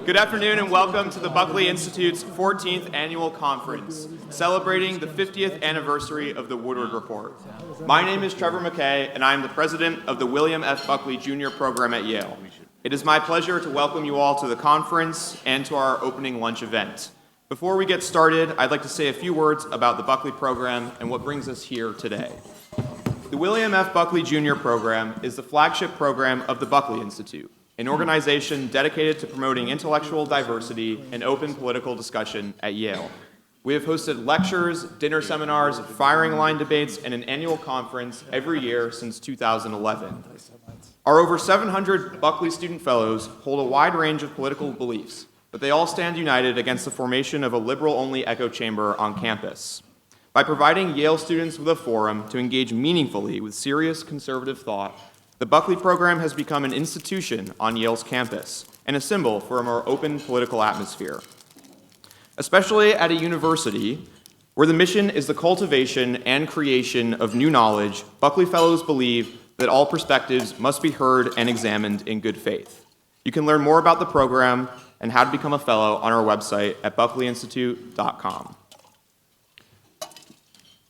Good afternoon and welcome to the Buckley Institute's 14th Annual Conference, celebrating the 50th anniversary of the Woodward Report. My name is Trevor McKay, and I am the president of the William F. Buckley Jr. program at Yale. It is my pleasure to welcome you all to the conference and to our opening lunch event. Before we get started, I'd like to say a few words about the Buckley program and what brings us here today. The William F. Buckley Jr. program is the flagship program of the Buckley Institute, an organization dedicated to promoting intellectual diversity and open political discussion at Yale. We have hosted lectures, dinner seminars, firing line debates, and an annual conference every year since 2011. Our over 700 Buckley student fellows hold a wide range of political beliefs, but they all stand united against the formation of a liberal-only echo chamber on campus. By providing Yale students with a forum to engage meaningfully with serious conservative thought, the Buckley program has become an institution on Yale's campus and a symbol for a more open political atmosphere. Especially at a university where the mission is the cultivation and creation of new knowledge, Buckley Fellows believe that all perspectives must be heard and examined in good faith. You can learn more about the program and how to become a fellow on our website at buckleyinstitute.com.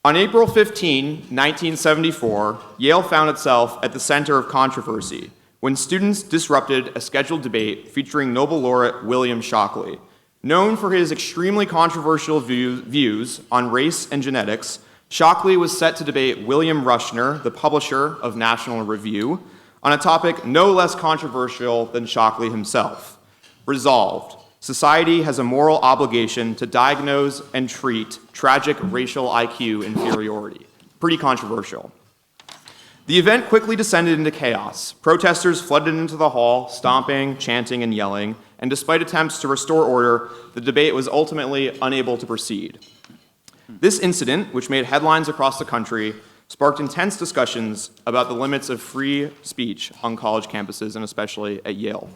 On April 15, 1974, Yale found itself at the center of controversy when students disrupted a scheduled debate featuring Nobel laureate William Shockley. Known for his extremely controversial views on race and genetics, Shockley was set to debate William Rushner, the publisher of National Review, on a topic no less controversial than Shockley himself. Resolved. Society has a moral obligation to diagnose and treat tragic racial IQ inferiority. Pretty controversial. The event quickly descended into chaos. Protesters flooded into the hall, stomping, chanting, and yelling, and despite attempts to restore order, the debate was ultimately unable to proceed. This incident, which made headlines across the country, sparked intense discussions about the limits of free speech on college campuses, and especially at Yale.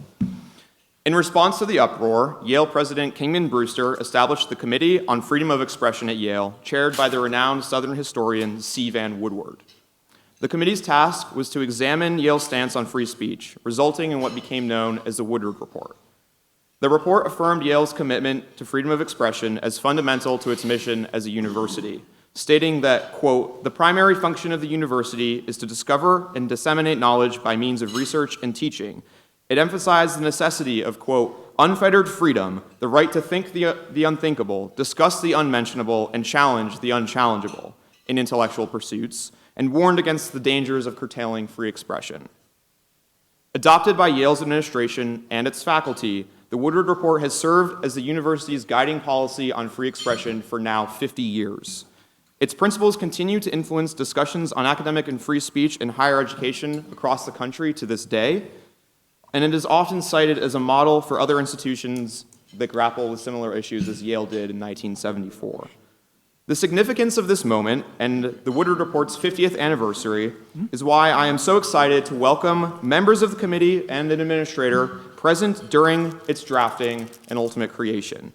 In response to the uproar, Yale President Kingman Brewster established the Committee on Freedom of Expression at Yale, chaired by the renowned Southern historian C. Van Woodward. The committee's task was to examine Yale's stance on free speech, resulting in what became known as the Woodward Report. The report affirmed Yale's commitment to freedom of expression as fundamental to its mission as a university, stating that, quote, "The primary function of the university is to discover and disseminate knowledge by means of research and teaching. It emphasized the necessity of, quote, unfettered freedom, the right to think the unthinkable, discuss the unmentionable, and challenge the unchallengeable in intellectual pursuits, and warned against the dangers of curtailing free expression." Adopted by Yale's administration and its faculty, the Woodward Report has served as the university's guiding policy on free expression for now 50 years. Its principles continue to influence discussions on academic and free speech in higher education across the country to this day, and it is often cited as a model for other institutions that grapple with similar issues as Yale did in 1974. The significance of this moment and the Woodward Report's 50th anniversary is why I am so excited to welcome members of the committee and an administrator present during its drafting and ultimate creation.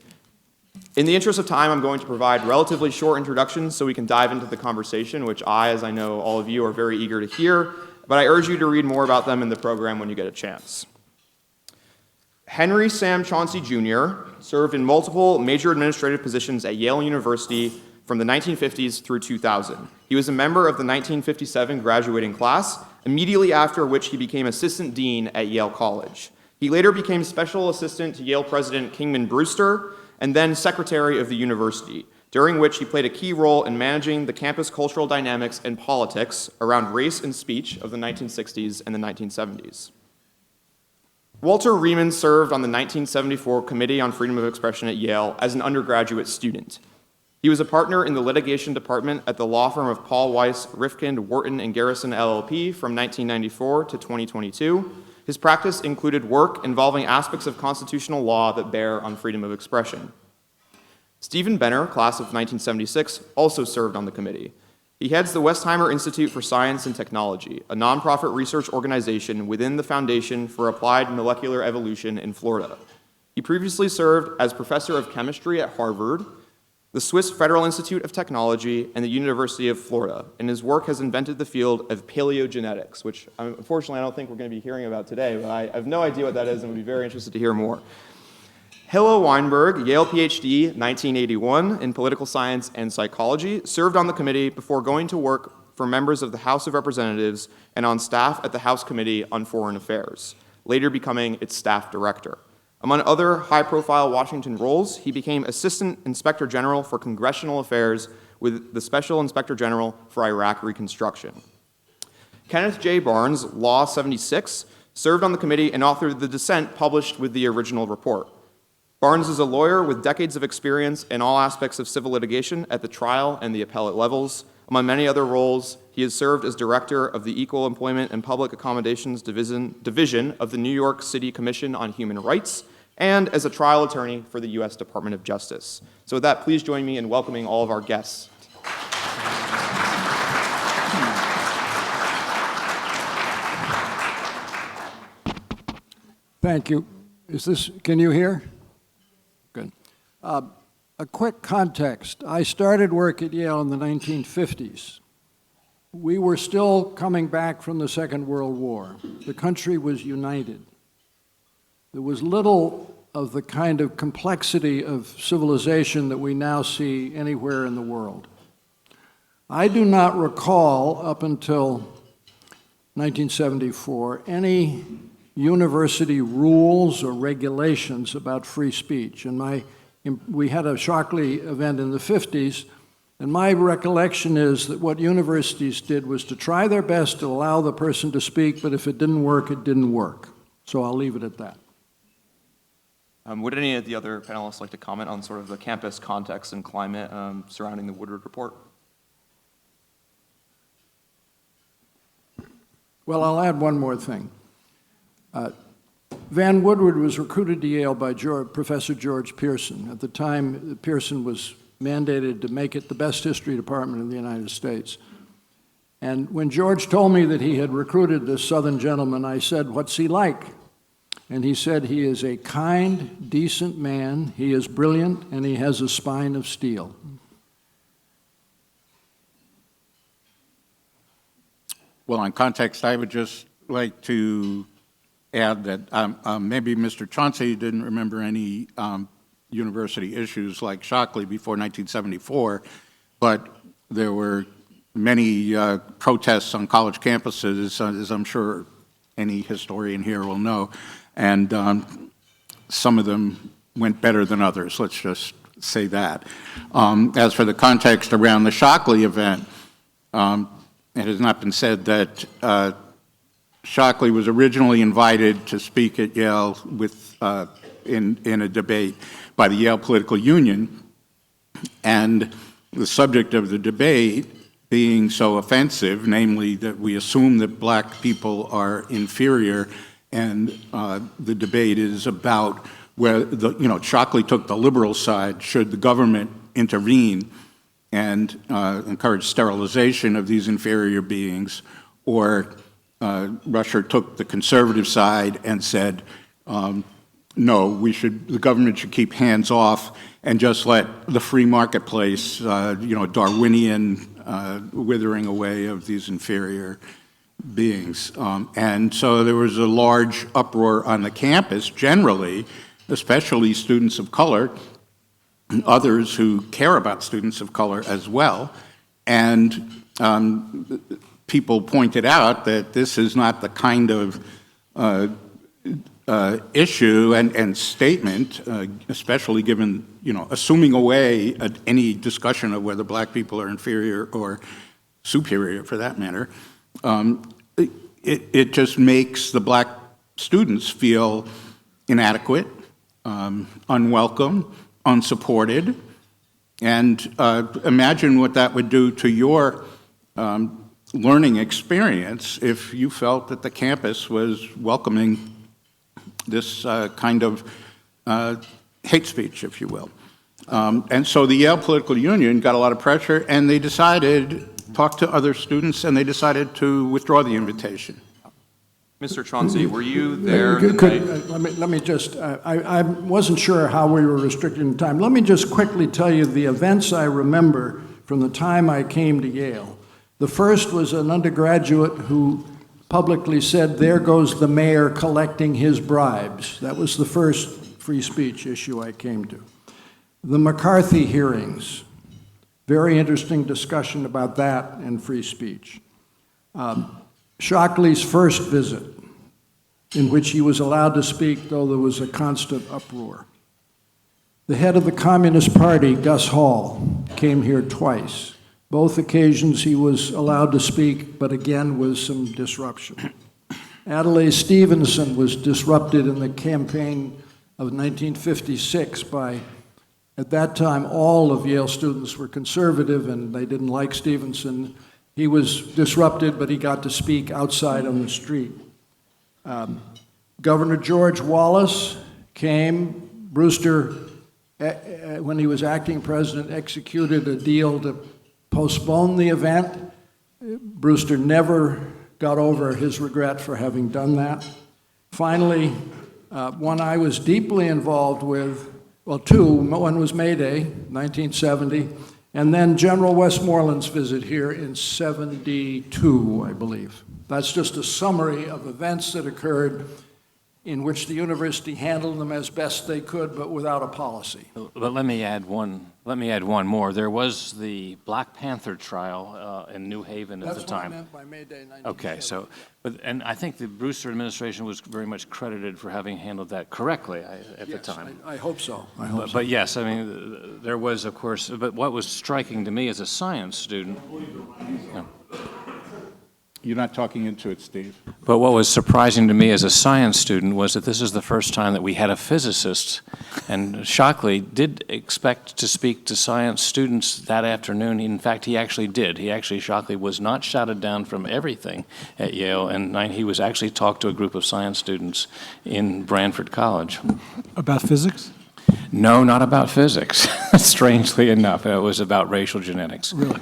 In the interest of time, I'm going to provide relatively short introductions so we can dive into the conversation, which I, as I know all of you, are very eager to hear, but I urge you to read more about them in the program when you get a chance. Henry Sam Chauncey Jr. served in multiple major administrative positions at Yale University from the 1950s through 2000. He was a member of the 1957 graduating class, immediately after which he became assistant dean at Yale College. He later became special assistant to Yale President Kingman Brewster and then secretary of the university, during which he played a key role in managing the campus cultural dynamics and politics around race and speech of the 1960s and the 1970s. Walter Rieman served on the 1974 Committee on Freedom of Expression at Yale as an undergraduate student. He was a partner in the litigation department at the law firm of Paul Weiss, Rifkind, Wharton, and Garrison LLP from 1994 to 2022. His practice included work involving aspects of constitutional law that bear on freedom of expression. Stephen Benner, class of 1976, also served on the committee. He heads the Westheimer Institute for Science and Technology, a nonprofit research organization within the Foundation for Applied Molecular Evolution in Florida. He previously served as professor of chemistry at Harvard, the Swiss Federal Institute of Technology, and the University of Florida, and his work has invented the field of paleogenetics, which unfortunately I don't think we're going to be hearing about today, but I have no idea what that is and would be very interested to hear more. Hillel Weinberg, Yale PhD, 1981, in political science and psychology, served on the committee before going to work for members of the House of Representatives and on staff at the House Committee on Foreign Affairs, later becoming its staff director. Among other high-profile Washington roles, he became Assistant Inspector General for Congressional Affairs with the Special Inspector General for Iraq Reconstruction. Kenneth J. Barnes, Law 76, served on the committee and authored the dissent published with the original report. Barnes is a lawyer with decades of experience in all aspects of civil litigation at the trial and the appellate levels. Among many other roles, he has served as director of the Equal Employment and Public Accommodations Division of the New York City Commission on Human Rights and as a trial attorney for the U.S. Department of Justice. So with that, please join me in welcoming all of our guests. Thank you. Can you hear? Good. A quick context. I started work at Yale in the 1950s. We were still coming back from the Second World War. The country was united. There was little of the kind of complexity of civilization that we now see anywhere in the world. I do not recall, up until 1974, any university rules or regulations about free speech. And we had a Shockley event in the 50s, and my recollection is that what universities did was to try their best to allow the person to speak, but if it didn't work, it didn't work. So I'll leave it at that. Would any of the other panelists like to comment on sort of the campus context and climate surrounding the Woodward report? Well, I'll add one more thing. Van Woodward was recruited to Yale by Professor George Pearson. At the time, Pearson was mandated to make it the best history department in the United States. And when George told me that he had recruited this Southern gentleman, I said, "What's he like?" And he said, "He is a kind, decent man, he is brilliant, and he has a spine of steel." Well, on context, I would just like to add that maybe Mr. Chauncey didn't remember any university issues like Shockley before 1974, but there were many protests on college campuses, as I'm sure any historian here will know, and some of them went better than others, let's just say that. As for the context around the Shockley event, it has not been said that Shockley was originally invited to speak at Yale in a debate by the Yale Political Union, and the subject of the debate being so offensive, namely that we assume that black people are inferior, and the debate is about where Shockley took the liberal side, should the government intervene and encourage sterilization of these inferior beings, or Rusher took the conservative side and said, no, the government should keep hands off and just let the free marketplace, Darwinian withering away of these inferior beings. And so there was a large uproar on the campus generally, especially students of color, and others who care about students of color as well. And people pointed out that this is not the kind of issue and statement, especially given, assuming away any discussion of whether black people are inferior or superior for that matter, it just makes the black students feel inadequate, unwelcome, unsupported, and imagine what that would do to your learning experience if you felt that the campus was welcoming this kind of hate speech, if you will. And so the Yale Political Union got a lot of pressure, and they decided, talked to other students, and they decided to withdraw the invitation. Mr. Chauncey, were you there? Let me just, I wasn't sure how we were restricting time. Let me just quickly tell you the events I remember from the time I came to Yale. The first was an undergraduate who publicly said, "There goes the mayor collecting his bribes." That was the first free speech issue I came to. The McCarthy hearings, very interesting discussion about that and free speech. Shockley's first visit, in which he was allowed to speak, though there was a constant uproar. The head of the Communist Party, Gus Hall, came here twice. Both occasions he was allowed to speak, but again with some disruption. Adlai Stevenson was disrupted in the campaign of 1956 by, at that time, all of Yale students were conservative and they didn't like Stevenson. He was disrupted, but he got to speak outside on the street. Governor George Wallace came. Brewster, when he was acting president, executed a deal to postpone the event. Brewster never got over his regret for having done that. Finally, one I was deeply involved with, well, two. One was May Day, 1970, and then General Westmoreland's visit here in 72, I believe. That's just a summary of events that occurred in which the university handled them as best they could, but without a policy. But let me add one more. There was the Black Panther trial in New Haven at the time. That's what I meant by May Day 1970. Okay, and I think the Brewster administration was very much credited for having handled that correctly at the time. I hope so. But yes, I mean, there was, of course, but what was striking to me as a science student, You're not talking into it, Steve. but what was surprising to me as a science student was that this is the first time that we had a physicist, and Shockley did expect to speak to science students that afternoon. In fact, he actually did. Shockley was not shouted down from everything at Yale, and he was actually talked to a group of science students in Branford College. About physics? No, not about physics, strangely enough. It was about racial genetics. Really?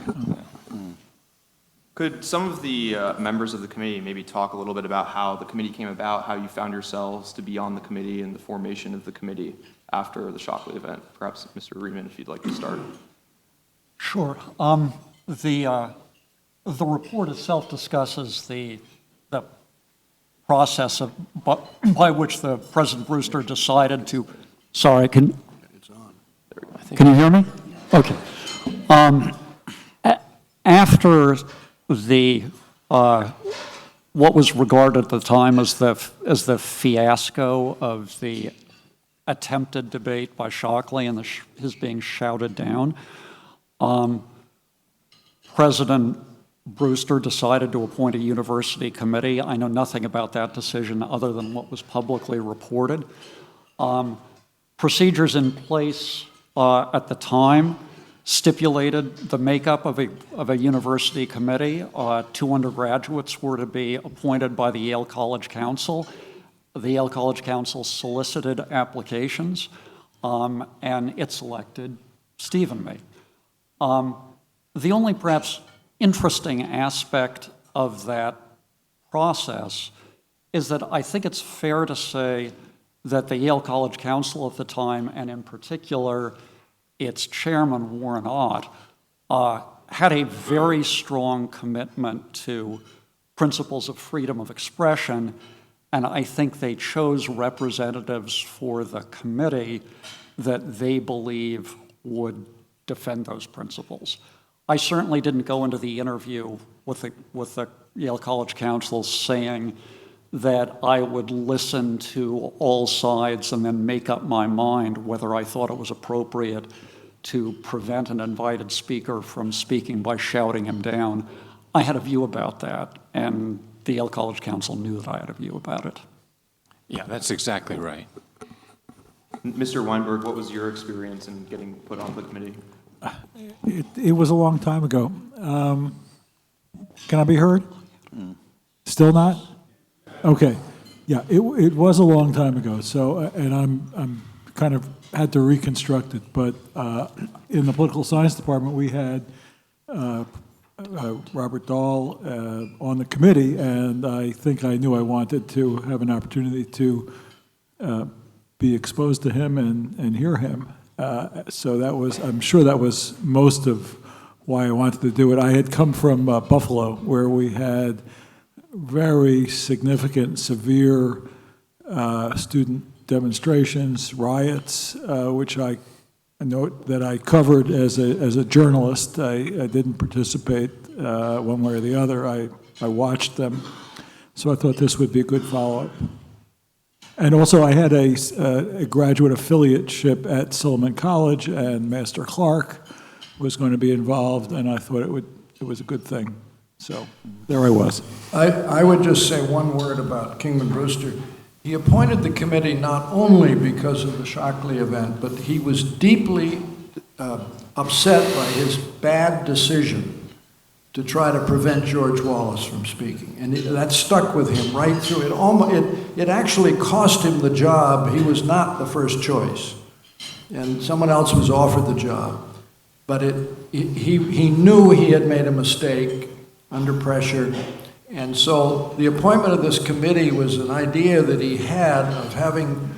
Could some of the members of the committee maybe talk a little bit about how the committee came about, how you found yourselves to be on the committee and the formation of the committee after the Shockley event? Perhaps Mr. Rieman, if you'd like to start. Sure. The report itself discusses the process by which the President Brewster decided to. Sorry, can you hear me? Okay. After the what was regarded at the time as the fiasco of the attempted debate by Shockley and his being shouted down, President Brewster decided to appoint a university committee. I know nothing about that decision other than what was publicly reported. Procedures in place at the time stipulated the makeup of a university committee. 2 undergraduates were to be appointed by the Yale College Council. The Yale College Council solicited applications, and it selected Steve and me. The only perhaps interesting aspect of that process is that I think it's fair to say that the Yale College Council at the time, and in particular its chairman, Warren Ott, had a very strong commitment to principles of freedom of expression, and I think they chose representatives for the committee that they believe would defend those principles. I certainly didn't go into the interview with the Yale College Council saying that I would listen to all sides and then make up my mind whether I thought it was appropriate to prevent an invited speaker from speaking by shouting him down. I had a view about that, and the Yale College Council knew that I had a view about it. Yeah, that's exactly right. Mr. Weinberg, what was your experience in getting put on the committee? It was a long time ago. Can I be heard? Still not? Okay. Yeah, it was a long time ago. So, and I'm kind of had to reconstruct it. But in the political science department, we had Robert Dahl on the committee, and I think I knew I wanted to have an opportunity to be exposed to him and hear him. So that was, I'm sure that was most of why I wanted to do it. I had come from Buffalo, where we had very significant, severe student demonstrations, riots, which I note that I covered as a journalist. I didn't participate one way or the other. I watched them. So I thought this would be a good follow-up. And also, I had a graduate affiliateship at Silliman College, and Master Clark was going to be involved, and I thought it was a good thing. So there I was. I would just say one word about Kingman Brewster. He appointed the committee not only because of the Shockley event, but he was deeply upset by his bad decision to try to prevent George Wallace from speaking. And that stuck with him right through. It actually cost him the job. He was not the first choice. And someone else was offered the job. But he knew he had made a mistake under pressure. And so the appointment of this committee was an idea that he had of having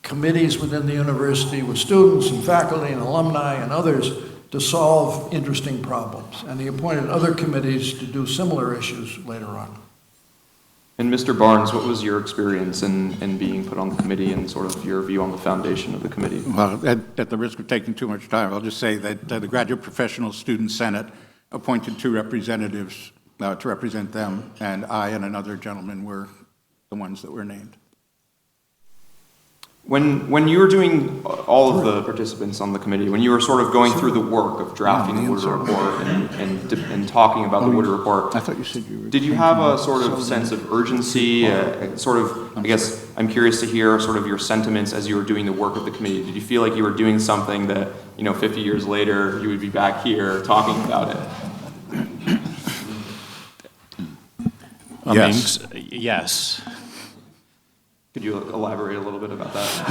committees within the university with students and faculty and alumni and others to solve interesting problems. And he appointed other committees to do similar issues later on. And Mr. Barnes, what was your experience in being put on the committee and sort of your view on the foundation of the committee? Well, at the risk of taking too much time, I'll just say that the Graduate Professional Student Senate appointed 2 representatives to represent them, and I and another gentleman were the ones that were named. When you were doing all of the participants on the committee, when you were sort of going through the work of drafting the Woodward report and talking about the Woodward report, I thought you said you were. did you have a sort of sense of urgency? I guess I'm curious to hear sort of your sentiments as you were doing the work of the committee. Did you feel like you were doing something that, 50 years later, you would be back here talking about it? Yes. Yes. Could you elaborate a little bit about that?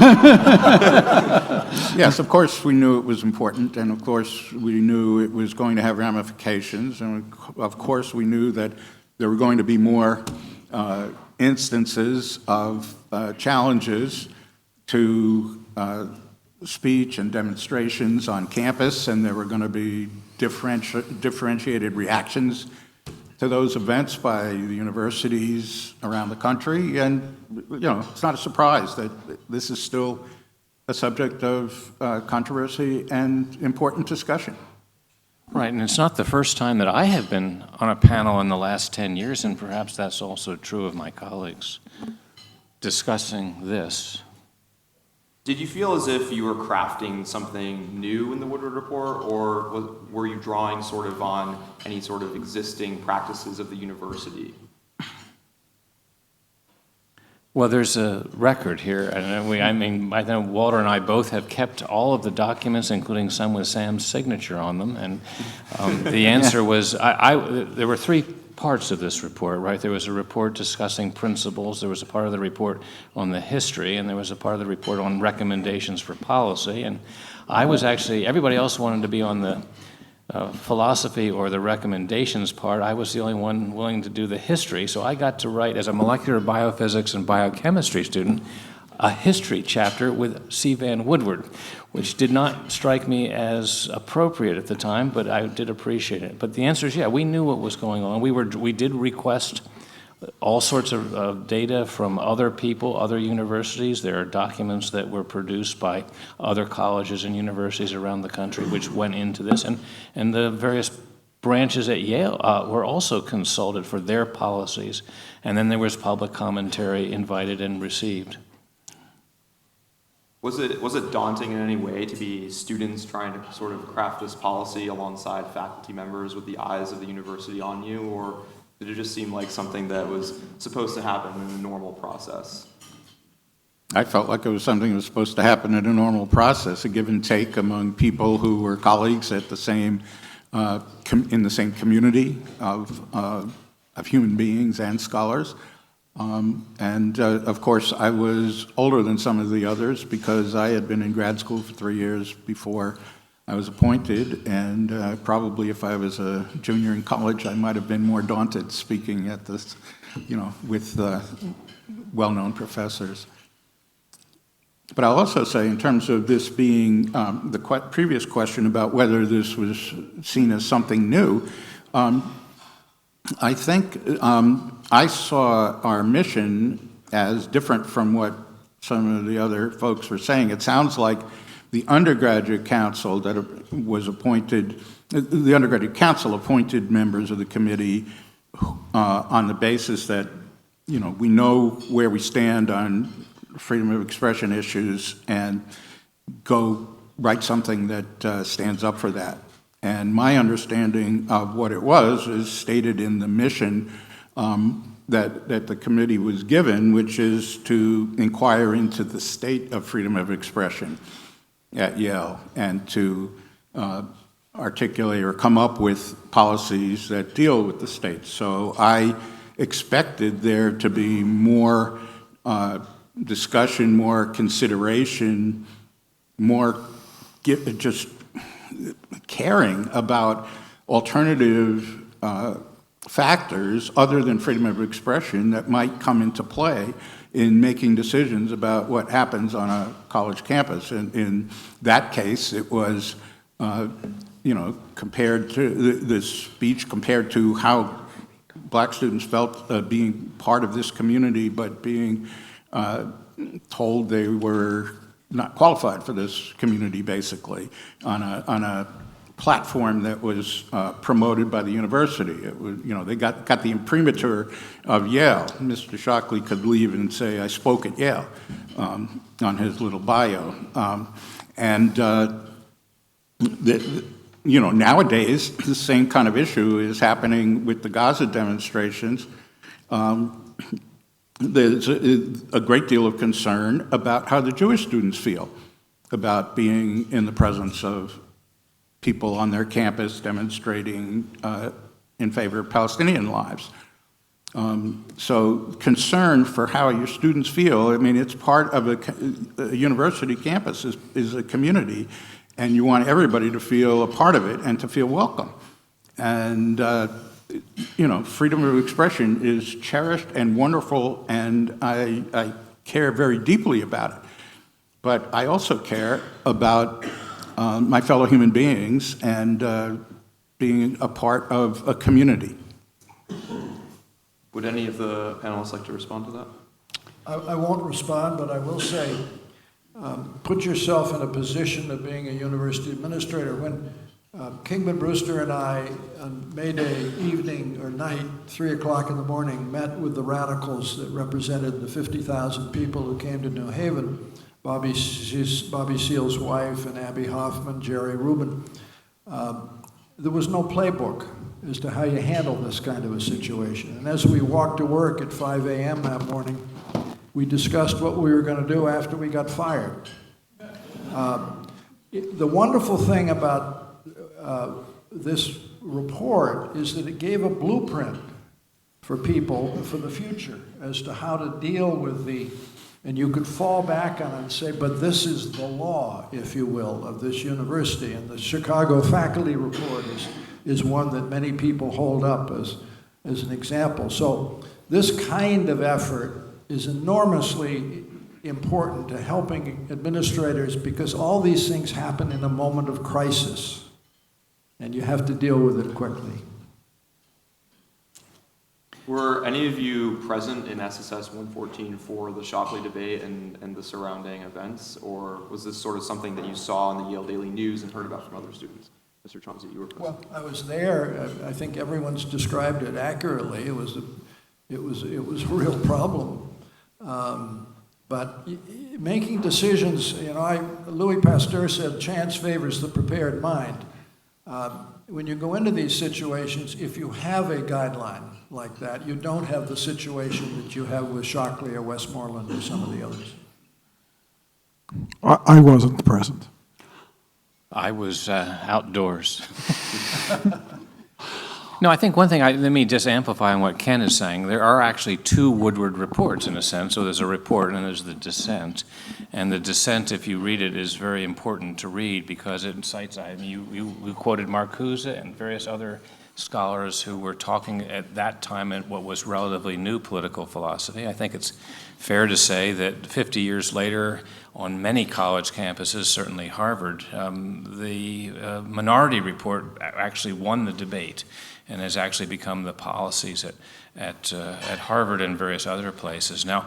Yes, of course we knew it was important, and of course we knew it was going to have ramifications, and of course we knew that there were going to be more instances of challenges to speech and demonstrations on campus, and there were going to be differentiated reactions to those events by the universities around the country. And, it's not a surprise that this is still a subject of controversy and important discussion. Right, and it's not the first time that I have been on a panel in the last 10 years, and perhaps that's also true of my colleagues, discussing this. Did you feel as if you were crafting something new in the Woodward report, or were you drawing sort of on any sort of existing practices of the university? Well, there's a record here, and I know Walter and I both have kept all of the documents, including some with Sam's signature on them, and the answer was, there were 3 parts of this report, right? There was a report discussing principles, there was a part of the report on the history, and there was a part of the report on recommendations for policy, and I was actually, everybody else wanted to be on the philosophy or the recommendations part. I was the only one willing to do the history, so I got to write, as a molecular biophysics and biochemistry student, a history chapter with C. Van Woodward, which did not strike me as appropriate at the time, but I did appreciate it. But the answer is, yeah, we knew what was going on. We did request all sorts of data from other people, other universities. There are documents that were produced by other colleges and universities around the country which went into this, and the various branches at Yale were also consulted for their policies, and then there was public commentary invited and received. Was it daunting in any way to be students trying to sort of craft this policy alongside faculty members with the eyes of the university on you, or did it just seem like something that was supposed to happen in a normal process? I felt like it was something that was supposed to happen in a normal process, a give and take among people who were colleagues at the same, in the same community of human beings and scholars. Of course, I was older than some of the others because I had been in grad school for 3 years before I was appointed, and probably if I was a junior in college, I might have been more daunted speaking at this, with well-known professors. But I'll also say, in terms of this being the previous question about whether this was seen as something new, I think I saw our mission as different from what some of the other folks were saying. It sounds like the undergraduate council that was appointed, the undergraduate council appointed members of the committee on the basis that, you know, we know where we stand on freedom of expression issues and go write something that stands up for that. And my understanding of what it was is stated in the mission that the committee was given, which is to inquire into the state of freedom of expression at Yale and to articulate or come up with policies that deal with the state. So I expected there to be more discussion, more consideration, more just caring about alternative factors other than freedom of expression that might come into play in making decisions about what happens on a college campus. And in that case, it was, you know, compared to the speech compared to how black students felt being part of this community, but being told they were not qualified for this community, basically, on a platform that was promoted by the university. It was, you know, they got the imprimatur of Yale. Mr. Shockley could leave and say, "I spoke at Yale," on his little bio. You know, nowadays, the same kind of issue is happening with the Gaza demonstrations. There's a great deal of concern about how the Jewish students feel about being in the presence of people on their campus demonstrating in favor of Palestinian lives. So concern for how your students feel, I mean, it's part of a university campus is a community, and you want everybody to feel a part of it and to feel welcome. And you know, freedom of expression is cherished and wonderful, and I care very deeply about it. But I also care about my fellow human beings and being a part of a community. Would any of the panelists like to respond to that? I won't respond, but I will say, put yourself in a position of being a university administrator. When Kingman Brewster and I, on May Day evening or night, 3 o'clock in the morning, met with the radicals that represented the 50,000 people who came to New Haven, Bobby Seale's wife and Abby Hoffman, Jerry Rubin. There was no playbook as to how you handle this kind of a situation. And as we walked to work at 5 a.m. that morning, we discussed what we were going to do after we got fired. The wonderful thing about this report is that it gave a blueprint for people for the future as to how to deal with and you could fall back on it and say, but this is the law, if you will, of this university. And the Chicago faculty report is one that many people hold up as an example. So this kind of effort is enormously important to helping administrators because all these things happen in a moment of crisis, and you have to deal with it quickly. Were any of you present in SSS 114 for the Shockley debate and the surrounding events, or was this sort of something that you saw in the Yale Daily News and heard about from other students? Mr. Chauncey, you were present. Well, I was there. I think everyone's described it accurately. It was a real problem. But making decisions, you know, Louis Pasteur said, chance favors the prepared mind. When you go into these situations, if you have a guideline like that, you don't have the situation that you have with Shockley or Westmoreland or some of the others. I wasn't present. I was outdoors. No, I think one thing, let me just amplify on what Ken is saying. There are actually two Woodward reports in a sense. So there's a report and there's the dissent. And the dissent, if you read it, is very important to read because it cites, I mean, you quoted Marcuse and various other scholars who were talking at that time in what was relatively new political philosophy. I think it's fair to say that 50 years later, on many college campuses, certainly Harvard, the minority report actually won the debate and has actually become the policies at Harvard and various other places. Now,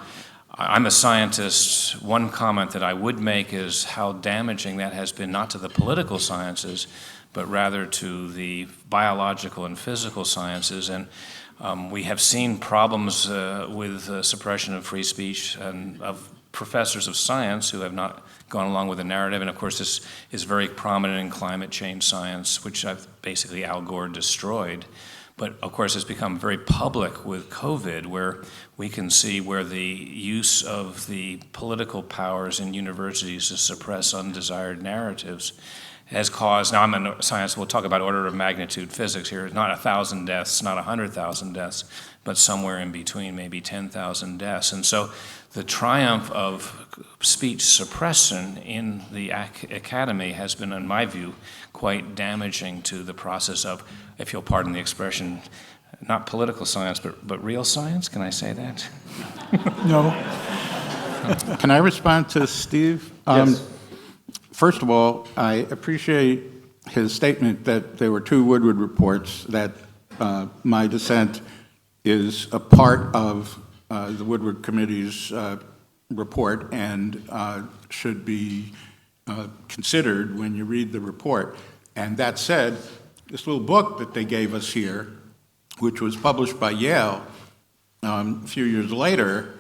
I'm a scientist. One comment that I would make is how damaging that has been, not to the political sciences, but rather to the biological and physical sciences. And we have seen problems with suppression of free speech and of professors of science who have not gone along with the narrative. And of course, this is very prominent in climate change science, which basically Al Gore destroyed. But of course, it's become very public with COVID, where we can see where the use of the political powers in universities to suppress undesired narratives has caused, now I'm in science, we'll talk about order of magnitude physics here, not 1,000 deaths, not 100,000 deaths, but somewhere in between, maybe 10,000 deaths. And so the triumph of speech suppression in the academy has been, in my view, quite damaging to the process of, if you'll pardon the expression, not political science, but real science? Can I say that? No. Can I respond to Steve? Yes. First of all, I appreciate his statement that there were two Woodward reports, that my dissent is a part of the Woodward Committee's report and should be considered when you read the report. And that said, this little book that they gave us here, which was published by Yale a few years later,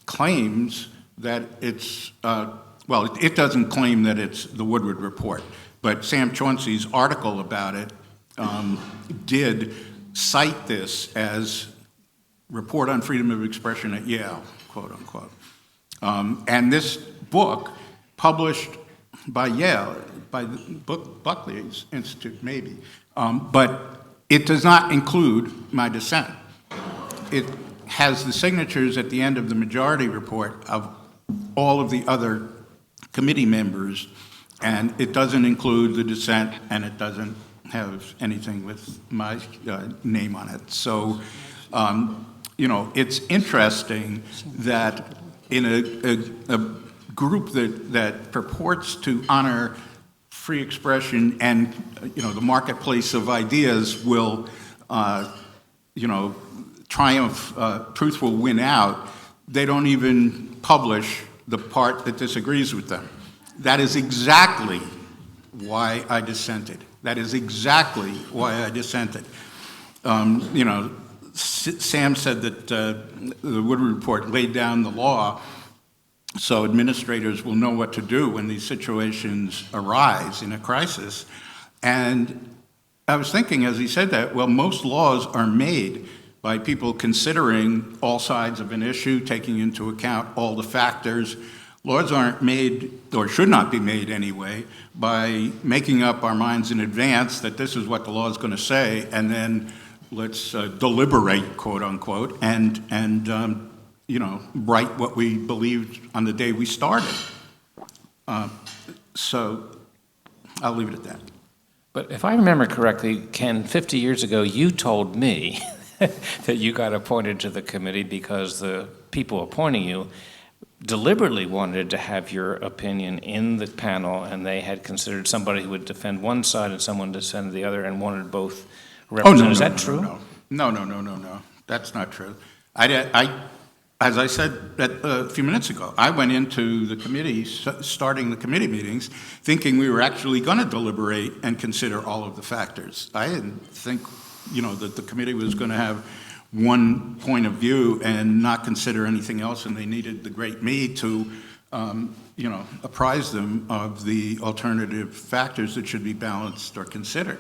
claims that it's, well, it doesn't claim that it's the Woodward report, but Sam Chauncey's article about it did cite this as report on freedom of expression at Yale, quote unquote. And this book, published by Yale, by the Buckley Institute maybe, but it does not include my dissent. It has the signatures at the end of the majority report of all of the other committee members, and it doesn't include the dissent, and it doesn't have anything with my name on it. So, you know, it's interesting that in a group that purports to honor free expression and, you know, the marketplace of ideas will, you know, triumph, truth will win out, they don't even publish the part that disagrees with them. That is exactly why I dissented. That is exactly why I dissented. You know, Sam said that the Woodward report laid down the law so administrators will know what to do when these situations arise in a crisis. And I was thinking as he said that, well, most laws are made by people considering all sides of an issue, taking into account all the factors. Laws aren't made, or should not be made anyway, by making up our minds in advance that this is what the law is going to say, and then let's deliberate, quote unquote, and you know, write what we believed on the day we started. So I'll leave it at that. But if I remember correctly, Ken, 50 years ago, you told me that you got appointed to the committee because the people appointing you deliberately wanted to have your opinion in the panel, and they had considered somebody who would defend one side and someone to defend the other, and wanted both represented. Oh, no, Is no, that true? No. That's not true. As I said a few minutes ago, I went into the committee, starting the committee meetings, thinking we were actually going to deliberate and consider all of the factors. I didn't think, you know, that the committee was going to have one point of view and not consider anything else, and they needed the great me to, you know, apprise them of the alternative factors that should be balanced or considered.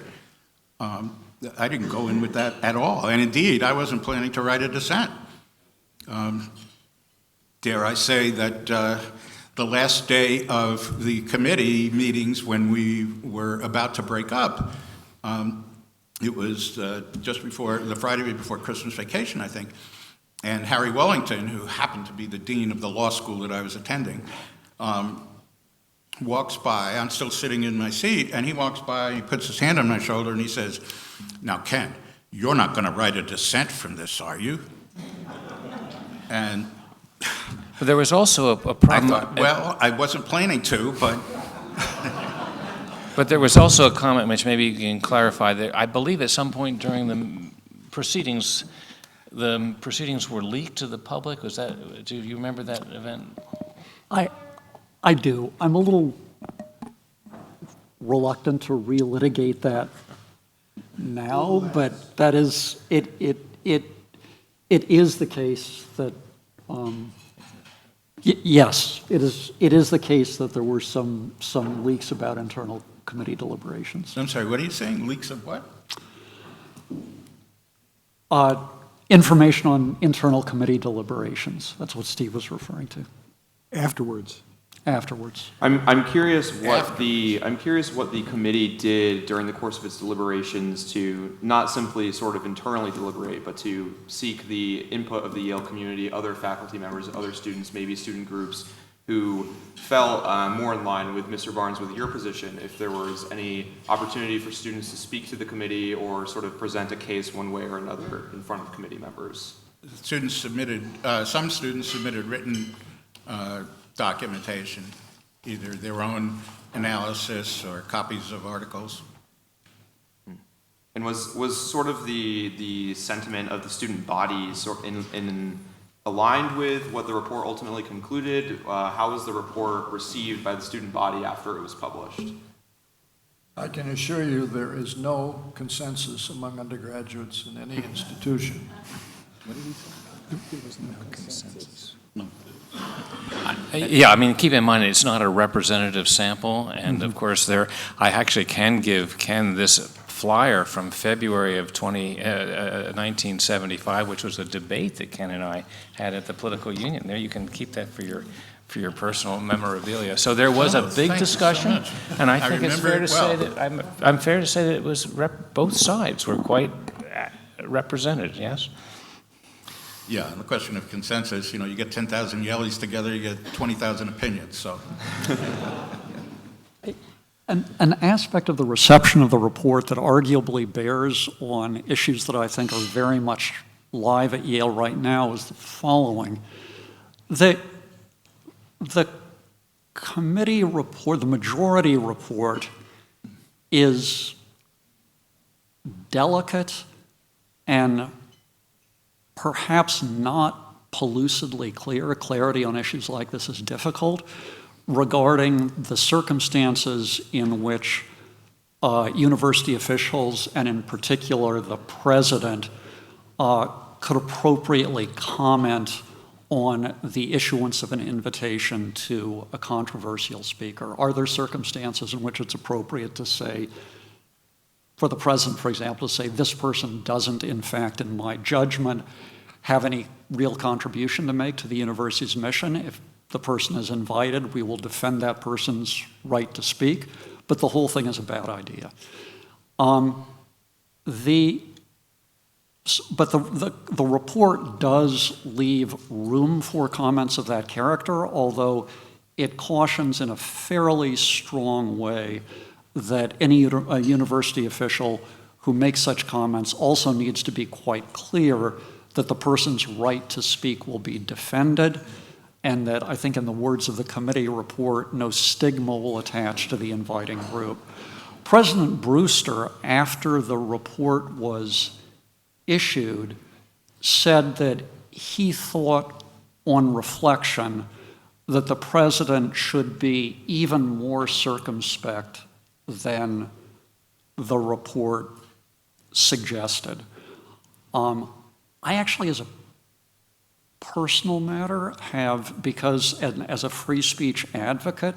I didn't go in with that at all, and indeed, I wasn't planning to write a dissent. Dare I say that the last day of the committee meetings when we were about to break up, it was just before, the Friday before Christmas vacation, I think, and Harry Wellington, who happened to be the dean of the law school that I was attending, walks by. I'm still sitting in my seat, and he walks by, he puts his hand on my shoulder, and he says, "Now, Ken, you're not going to write a dissent from this, are you?" And But there was also a I problem. thought, well, I wasn't planning to, but But there was also a comment, which maybe you can clarify, that I believe at some point during the proceedings, the proceedings were leaked to the public? Do you remember that event? I do. I'm a little reluctant to relitigate that now, but that is, it is the case that, yes, it is the case that there were some leaks about internal committee deliberations. I'm sorry, what are you saying? Leaks of what? Information on internal committee deliberations. That's what Steve was referring to. Afterwards. Afterwards. I'm curious what the committee did during the course of its deliberations to not simply sort of internally deliberate, but to seek the input of the Yale community, other faculty members, other students, maybe student groups who fell more in line with Mr. Barnes with your position, if there was any opportunity for students to speak to the committee or sort of present a case one way or another in front of committee members. Students submitted, some students submitted written documentation, either their own analysis or copies of articles. And was sort of the sentiment of the student body sort in aligned with what the report ultimately concluded? How was the report received by the student body after it was published? I can assure you there is no consensus among undergraduates in any institution. There was no consensus. Yeah, I mean, keep in mind, it's not a representative sample, and of course, I actually can give Ken this flyer from February of 1975, which was a debate that Ken and I had at the political union. There, you can keep that for your personal memorabilia. So there was a big discussion, and I think it's fair to say that I'm fair to say that it was both sides were quite represented. Yes. Yeah, and the question of consensus, you get 10,000 Yaleys together, you get 20,000 opinions, so. An aspect of the reception of the report that arguably bears on issues that I think are very much live at Yale right now is the following. The committee report, the majority report, is delicate and perhaps not pellucidly clear. Clarity on issues like this is difficult regarding the circumstances in which university officials, and in particular the president, could appropriately comment on the issuance of an invitation to a controversial speaker. Are there circumstances in which it's appropriate to say, for the president, for example, to say, this person doesn't, in fact, in my judgment, have any real contribution to make to the university's mission? If the person is invited, we will defend that person's right to speak, but the whole thing is a bad idea. The report does leave room for comments of that character, although it cautions in a fairly strong way that a university official who makes such comments also needs to be quite clear that the person's right to speak will be defended, and that, I think in the words of the committee report, no stigma will attach to the inviting group. President Brewster, after the report was issued, said that he thought, on reflection, that the president should be even more circumspect than the report suggested. I actually, as a personal matter, because as a free speech advocate,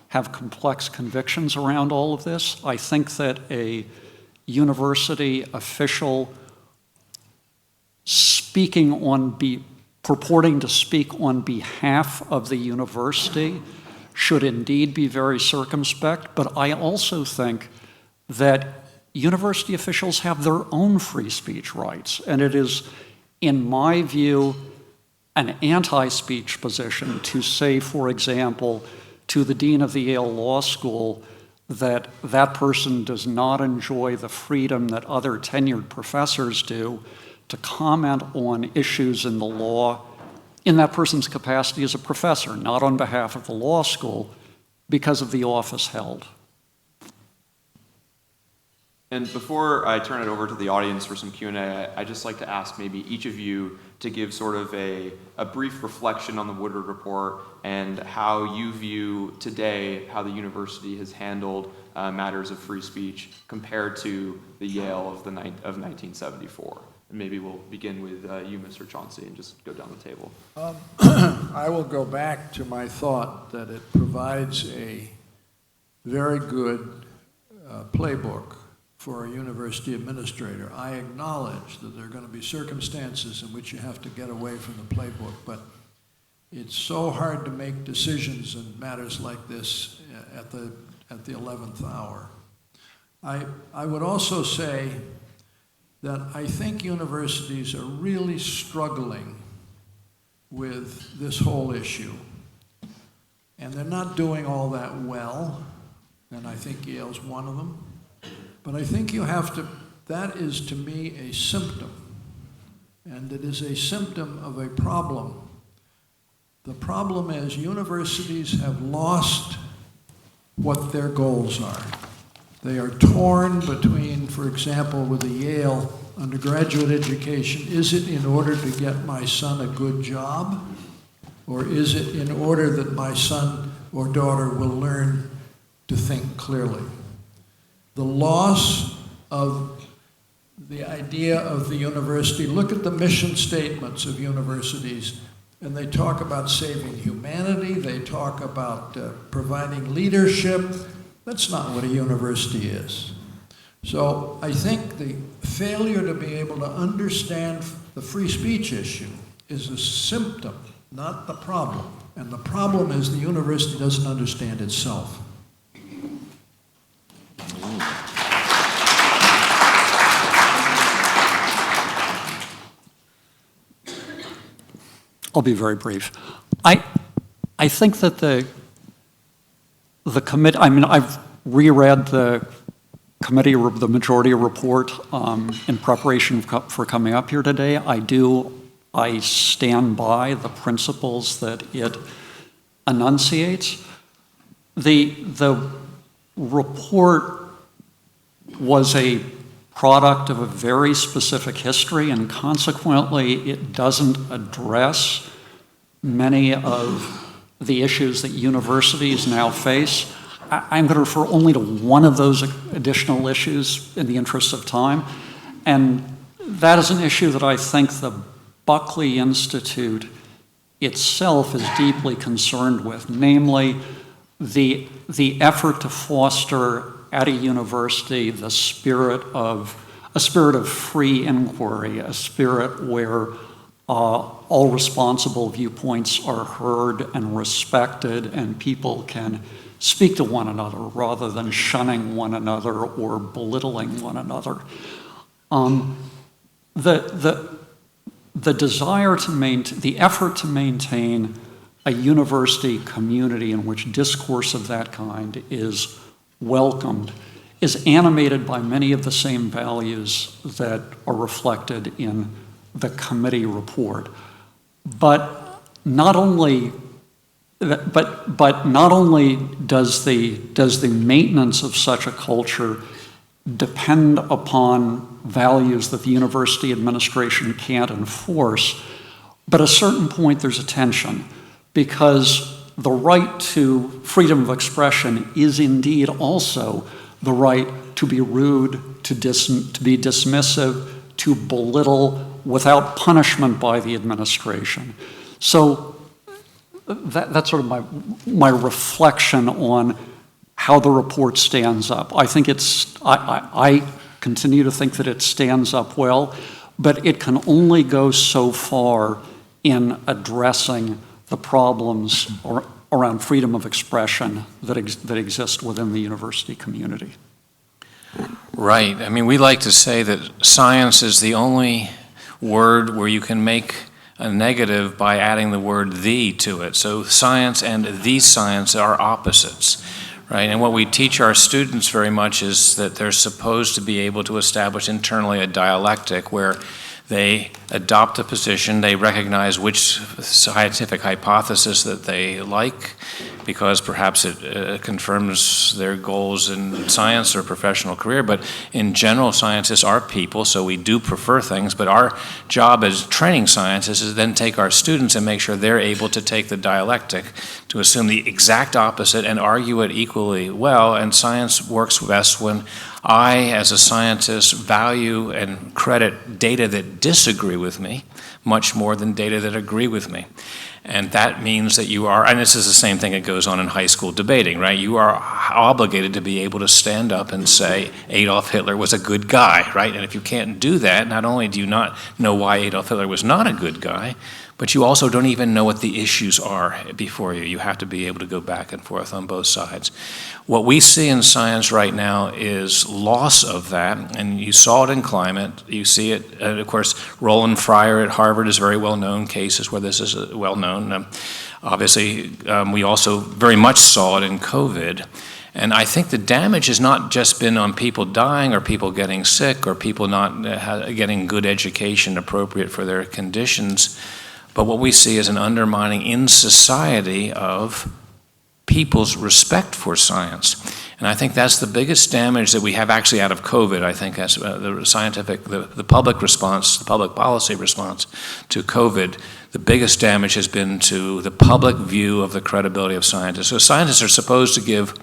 have complex convictions around all of this. I think that a university official purporting to speak on behalf of the university should indeed be very circumspect, but I also think that university officials have their own free speech rights, and it is, in my view, an anti-speech position to say, for example, to the dean of the Yale Law School that that person does not enjoy the freedom that other tenured professors do to comment on issues in the law in that person's capacity as a professor, not on behalf of the law school, because of the office held. And before I turn it over to the audience for some Q&A, I'd just like to ask maybe each of you to give sort of a brief reflection on the Woodward report and how you view today how the university has handled matters of free speech compared to the Yale of 1974. And maybe we'll begin with you, Mr. Chauncey, and just go down the table. I will go back to my thought that it provides a very good playbook for a university administrator. I acknowledge that there are going to be circumstances in which you have to get away from the playbook, but it's so hard to make decisions in matters like this at the 11th hour. I would also say that I think universities are really struggling with this whole issue. And they're not doing all that well, and I think Yale's one of them. But I think you have to, that is to me a symptom, and it is a symptom of a problem. The problem is universities have lost what their goals are. They are torn between, for example, with the Yale undergraduate education, is it in order to get my son a good job? Or is it in order that my son or daughter will learn to think clearly? The loss of the idea of the university, look at the mission statements of universities, and they talk about saving humanity, they talk about providing leadership. That's not what a university is. So I think the failure to be able to understand the free speech issue is a symptom, not the problem. And the problem is the university doesn't understand itself. I'll be very brief. I think that the committee, I mean, I've reread the majority report in preparation for coming up here today. I stand by the principles that it enunciates. The report was a product of a very specific history, and consequently it doesn't address many of the issues that universities now face. I'm going to refer only to one of those additional issues in the interest of time, and that is an issue that I think the Buckley Institute itself is deeply concerned with, namely the effort to foster at a university a spirit of free inquiry, a spirit where all responsible viewpoints are heard and respected, and people can speak to one another rather than shunning one another or belittling one another. The desire to maintain, the effort to maintain a university community in which discourse of that kind is welcomed is animated by many of the same values that are reflected in the committee report. But not only does the maintenance of such a culture depend upon values that the university administration can't enforce, but at a certain point there's a tension, because the right to freedom of expression is indeed also the right to be rude, to be dismissive, to belittle without punishment by the administration. So that's sort of my reflection on how the report stands up. I think I continue to think that it stands up well, but it can only go so far in addressing the problems around freedom of expression that exist within the university community. Right. I mean, we like to say that science is the only word where you can make a negative by adding the word "the" to it. So science and the science are opposites, right? And what we teach our students very much is that they're supposed to be able to establish internally a dialectic where they adopt a position, they recognize which scientific hypothesis that they like, because perhaps it confirms their goals in science or professional career. But in general, scientists are people, so we do prefer things. But our job as training scientists is then take our students and make sure they're able to take the dialectic, to assume the exact opposite and argue it equally well. And science works best when I, as a scientist, value and credit data that disagree with me much more than data that agree with me. And that means that you are, and this is the same thing that goes on in high school debating, right? You are obligated to be able to stand up and say Adolf Hitler was a good guy, right? And if you can't do that, not only do you not know why Adolf Hitler was not a good guy, but you also don't even know what the issues are before you. You have to be able to go back and forth on both sides. What we see in science right now is loss of that, and you saw it in climate. You see it, of course, Roland Fryer at Harvard is very well-known cases where this is well-known. Obviously, we also very much saw it in COVID. And I think the damage has not just been on people dying or people getting sick or people not getting good education appropriate for their conditions, but what we see is an undermining in society of people's respect for science. And I think that's the biggest damage that we have actually out of COVID. I think that's the scientific, the public response, the public policy response to COVID. The biggest damage has been to the public view of the credibility of scientists. So scientists are supposed to give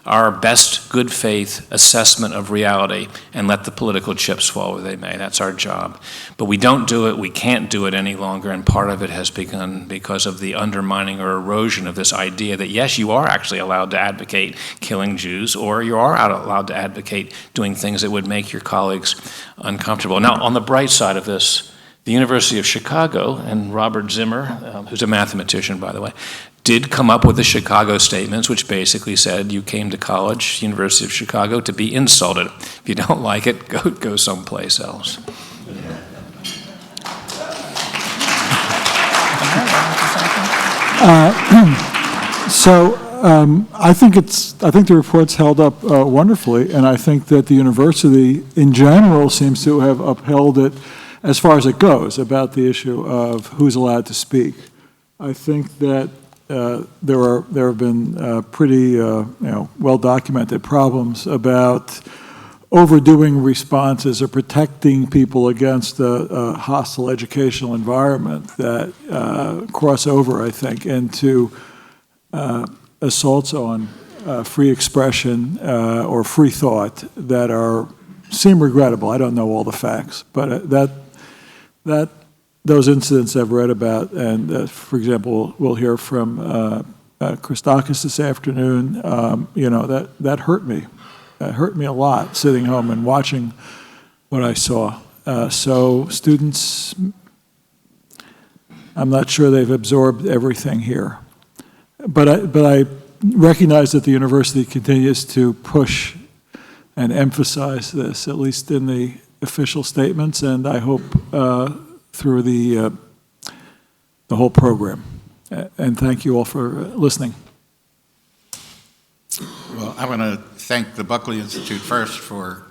our best good faith assessment of reality and let the political chips fall where they may. That's our job. But we don't do it, we can't do it any longer, and part of it has begun because of the undermining or erosion of this idea that yes, you are actually allowed to advocate killing Jews, or you are allowed to advocate doing things that would make your colleagues uncomfortable. Now, on the bright side of this, the University of Chicago, and Robert Zimmer, who's a mathematician, by the way, did come up with the Chicago Statements, which basically said you came to college, University of Chicago, to be insulted. If you don't like it, go someplace else. I think the report's held up wonderfully, and I think that the university in general seems to have upheld it as far as it goes about the issue of who's allowed to speak. I think that there have been pretty well-documented problems about overdoing responses or protecting people against a hostile educational environment that cross over, I think, into assaults on free expression or free thought that seem regrettable. I don't know all the facts, but those incidents I've read about, and for example, we'll hear from Christakis this afternoon. That hurt me. It hurt me a lot sitting home and watching what I saw. So students, I'm not sure they've absorbed everything here, but I recognize that the university continues to push and emphasize this, at least in the official statements, and I hope through the whole program. And thank you all for listening. Well, I want to thank the Buckley Institute first for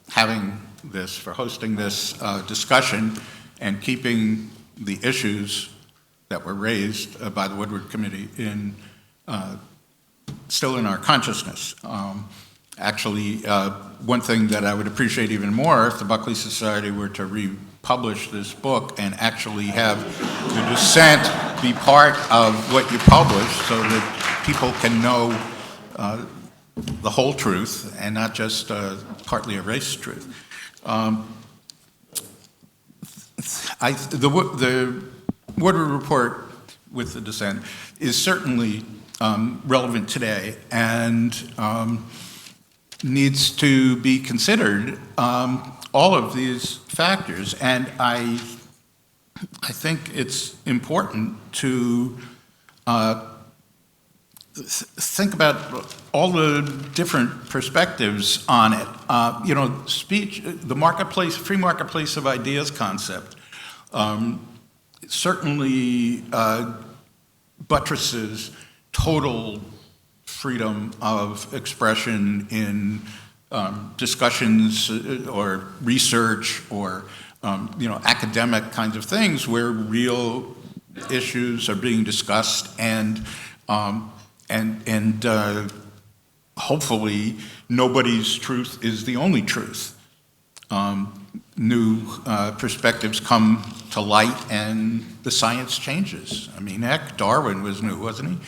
having this, for hosting this discussion and keeping the issues that were raised by the Woodward Committee still in our consciousness. Actually, one thing that I would appreciate even more if the Buckley Society were to republish this book and actually have the dissent be part of what you publish so that people can know the whole truth and not just partly erased truth. The Woodward report with the dissent is certainly relevant today and needs to be considered, all of these factors. And I think it's important to think about all the different perspectives on it. Speech, the marketplace, free marketplace of ideas concept certainly buttresses total freedom of expression in discussions or research or academic kinds of things where real issues are being discussed and And hopefully nobody's truth is the only truth. New perspectives come to light and the science changes. I mean, heck, Darwin was new, wasn't he?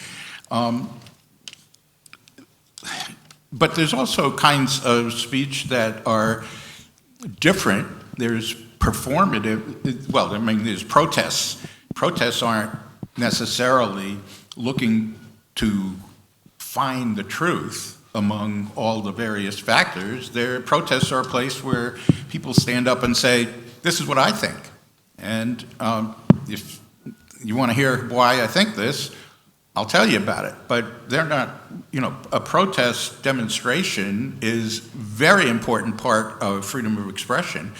But there's also kinds of speech that are different. There's performative, well, I mean, there's protests. Protests aren't necessarily looking to find the truth among all the various factors. Their protests are a place where people stand up and say, this is what I think. And if you want to hear why I think this, I'll tell you about it. But they're not, a protest demonstration is a very important part of freedom of expression,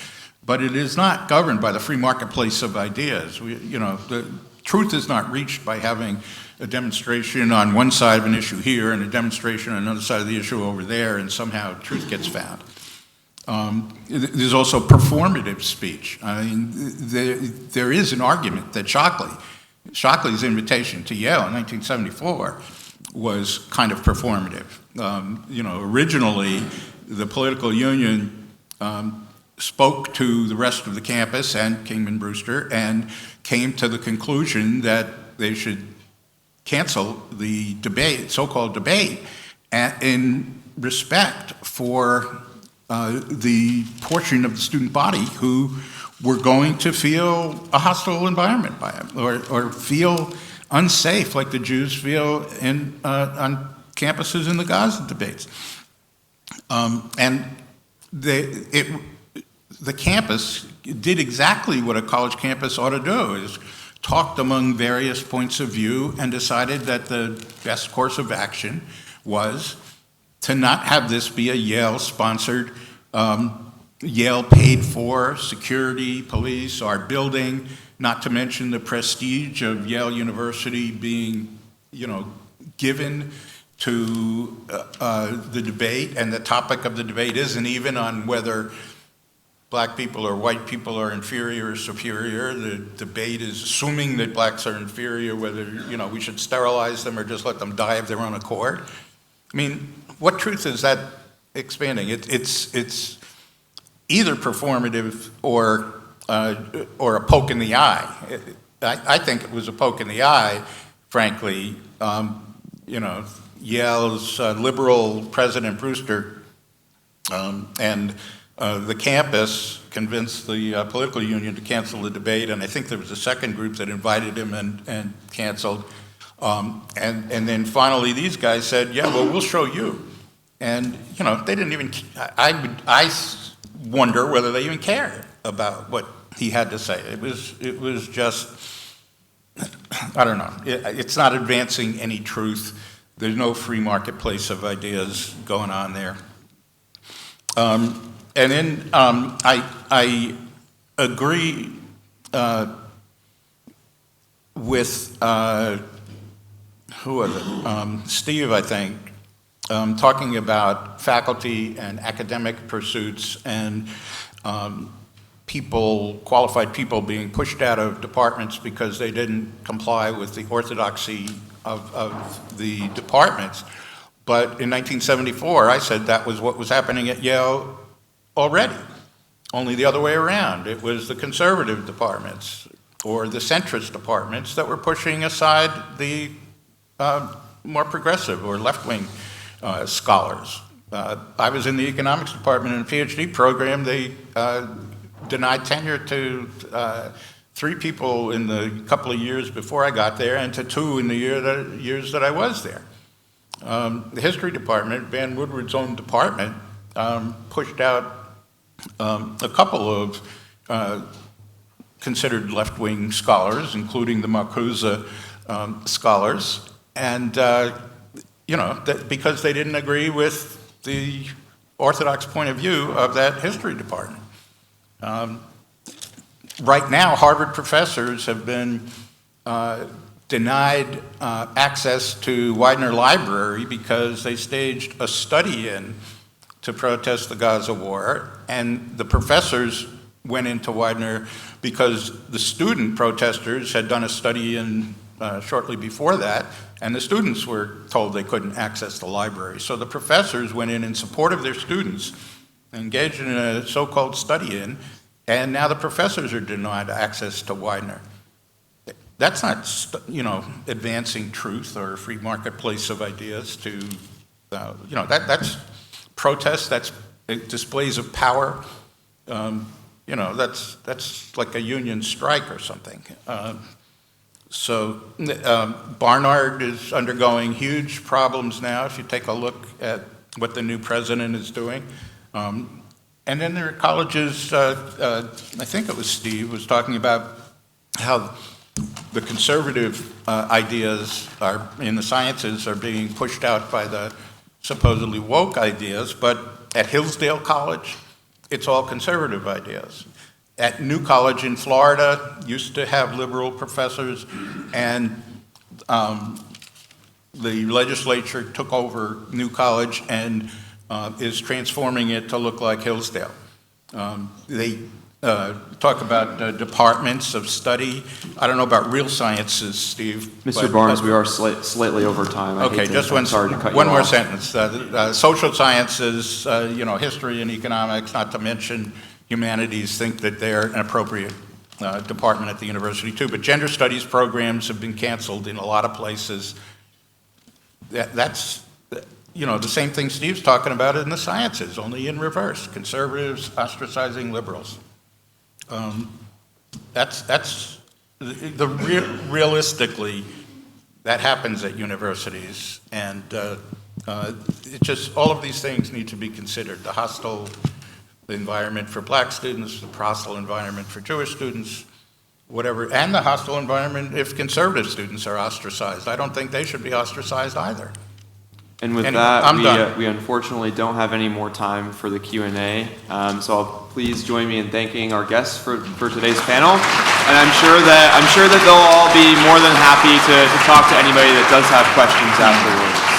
but it is not governed by the free marketplace of ideas. The truth is not reached by having a demonstration on one side of an issue here and a demonstration on another side of the issue over there, and somehow truth gets found. There's also performative speech. I mean, there is an argument that Shockley's invitation to Yale in 1974 was kind of performative. Originally, the political union spoke to the rest of the campus and Kingman Brewster and came to the conclusion that they should cancel the debate, so-called debate, in respect for the portion of the student body who were going to feel a hostile environment by it, or feel unsafe like the Jews feel on campuses in the Gaza debates. And the campus did exactly what a college campus ought to do, is talked among various points of view and decided that the best course of action was to not have this be a Yale-sponsored, Yale-paid-for security, police, our building, not to mention the prestige of Yale University being, given to the debate, and the topic of the debate isn't even on whether black people or white people are inferior or superior. The debate is assuming that blacks are inferior, whether, we should sterilize them or just let them die of their own accord. I mean, what truth is that expanding? It's either performative or a poke in the eye. I think it was a poke in the eye, frankly. Yale's liberal President Brewster and the campus convinced the political union to cancel the debate, and I think there was a second group that invited him and canceled. And then finally these guys said, yeah, well, we'll show you. And, they didn't even, I wonder whether they even cared about what he had to say. It was just, I don't know. It's not advancing any truth. There's no free marketplace of ideas going on there. And then I agree with, who was it? Steve, I think, talking about faculty and academic pursuits and qualified people being pushed out of departments because they didn't comply with the orthodoxy of the departments. But in 1974, I said that was what was happening at Yale already, only the other way around. It was the conservative departments or the centrist departments that were pushing aside the more progressive or left-wing scholars. I was in the economics department in a PhD program. They denied tenure to 3 people in the couple of years before I got there, and to 2 in the years that I was there. The history department, Van Woodward's own department, pushed out a couple of considered left-wing scholars, including the Marcuse scholars, and because they didn't agree with the orthodox point of view of that history department. Right now, Harvard professors have been denied access to Widener Library because they staged a study-in to protest the Gaza war, and the professors went into Widener because the student protesters had done a study in shortly before that, and the students were told they couldn't access the library. So the professors went in support of their students, engaged in a so-called study-in, and now the professors are denied access to Widener. That's not, advancing truth or a free marketplace of ideas to, that's protest, that's displays of power. That's like a union strike or something. Barnard is undergoing huge problems now, if you take a look at what the new president is doing. And then there are colleges, I think it was Steve, was talking about how the conservative ideas in the sciences are being pushed out by the supposedly woke ideas, but at Hillsdale College, it's all conservative ideas. At New College in Florida, used to have liberal professors, and the legislature took over New College and is transforming it to look like Hillsdale. They talk about departments of study. I don't know about real sciences, Steve. Mr. Barnes, we are slightly over time. Okay, just one more sentence. Social sciences, history and economics, not to mention humanities, think that they're an appropriate department at the university too. But gender studies programs have been canceled in a lot of places. That's the same thing Steve's talking about in the sciences, only in reverse. Conservatives ostracizing liberals. Realistically, that happens at universities, and it just, all of these things need to be considered. The hostile environment for black students, the hostile environment for Jewish students, whatever, and the hostile environment if conservative students are ostracized. I don't think they should be ostracized either. And with Anyway, that, we unfortunately don't have any more time for the Q&A. So please join me in thanking our guests for today's panel. And I'm sure that they'll all be more than happy to talk to anybody that does have questions afterwards.